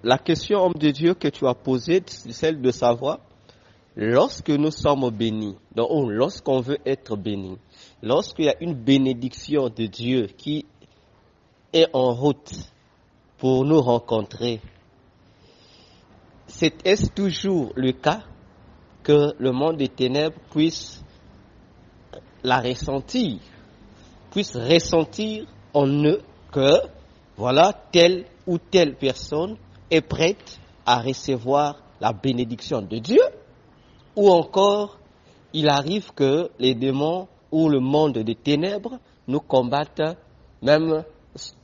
La question, homme de Dieu, que tu as posée, c'est celle de savoir, lorsque nous sommes bénis, donc lorsqu'on veut être béni, lorsqu'il y a une bénédiction de Dieu qui est en route pour nous rencontrer, est-ce toujours le cas que le monde des ténèbres puisse la ressentir, puisse ressentir en eux que, voilà, telle ou telle personne est prête à recevoir la bénédiction de Dieu, ou encore, il arrive que les démons ou le monde des ténèbres nous combattent, même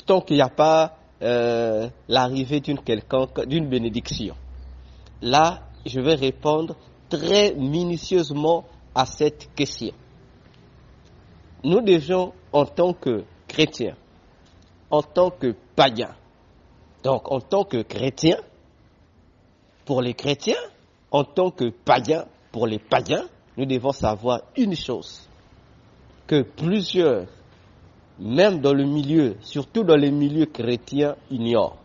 tant qu'il n'y a pas l'arrivée d'une bénédiction. Là, je vais répondre très minutieusement à cette question. Nous devons, en tant que chrétiens, en tant que païens, donc en tant que chrétiens, pour les chrétiens, en tant que païens, pour les païens, nous devons savoir une chose, que plusieurs, même dans le milieu, surtout dans les milieux chrétiens, ignorent.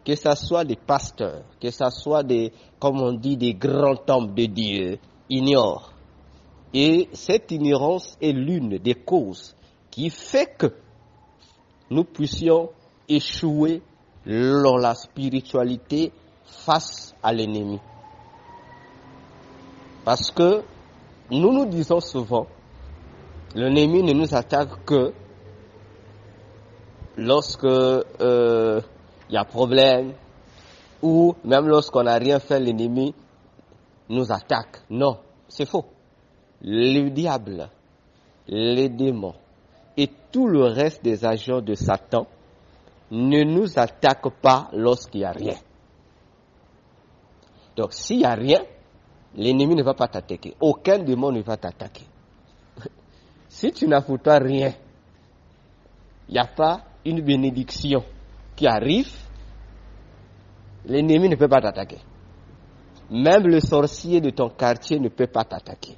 Que ce soit des pasteurs, que ce soit comme on dit, des grands hommes de Dieu, ignorent. Et cette ignorance est l'une des causes qui fait que nous puissions échouer dans la spiritualité face à l'ennemi. Parce que nous disons souvent, l'ennemi ne nous attaque que lorsque il y a problème, ou même lorsqu'on n'a rien fait, l'ennemi nous attaque. Non, c'est faux. Le diable, les démons et tout le reste des agents de Satan ne nous attaquent pas lorsqu'il n'y a rien. Donc s'il n'y a rien, l'ennemi ne va pas t'attaquer. Aucun démon ne va t'attaquer. Si tu n'as pour toi rien, il n'y a pas une bénédiction qui arrive, l'ennemi ne peut pas t'attaquer. Même le sorcier de ton quartier ne peut pas t'attaquer.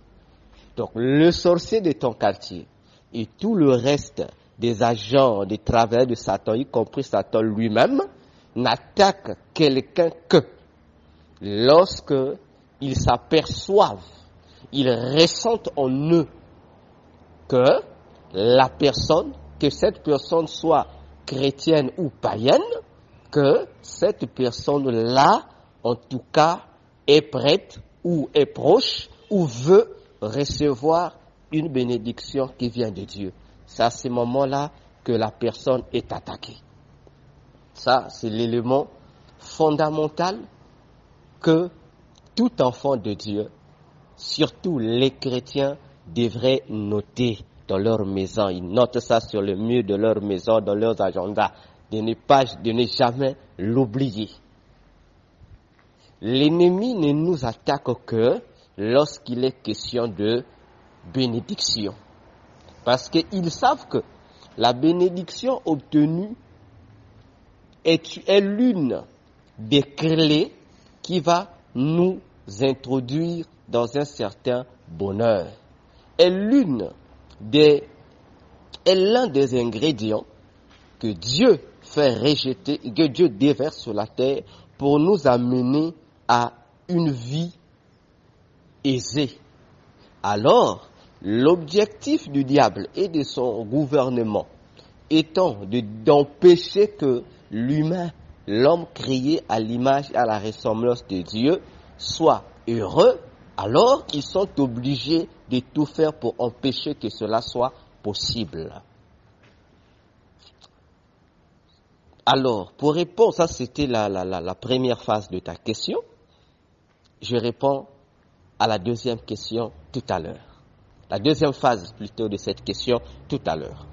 Donc le sorcier de ton quartier et tout le reste des agents, des travailleurs de Satan, y compris Satan lui-même, n'attaquent quelqu'un que lorsque ils s'aperçoivent, ils ressentent en eux que que cette personne soit chrétienne ou païenne, que cette personne-là, en tout cas, est prête ou est proche ou veut recevoir une bénédiction qui vient de Dieu. C'est à ce moment-là que la personne est attaquée. Ça, c'est l'élément fondamental que tout enfant de Dieu, surtout les chrétiens, devraient noter dans leur maison. Ils notent ça sur le mur de leur maison, dans leurs agendas, de ne jamais l'oublier. L'ennemi ne nous attaque que lorsqu'il est question de bénédiction. Parce qu'ils savent que la bénédiction obtenue est l'une des clés qui va nous introduire dans un certain bonheur. Est l'un des ingrédients que Dieu fait rejeter, que Dieu déverse sur la terre pour nous amener à une vie aisée. Alors, l'objectif du diable et de son gouvernement étant d'empêcher que l'humain, l'homme créé à l'image et à la ressemblance de Dieu, soit heureux, alors ils sont obligés de tout faire pour empêcher que cela soit possible. Alors, pour répondre, ça c'était la première phase de ta question. Je réponds à la deuxième question tout à l'heure. La deuxième phase plutôt de cette question tout à l'heure.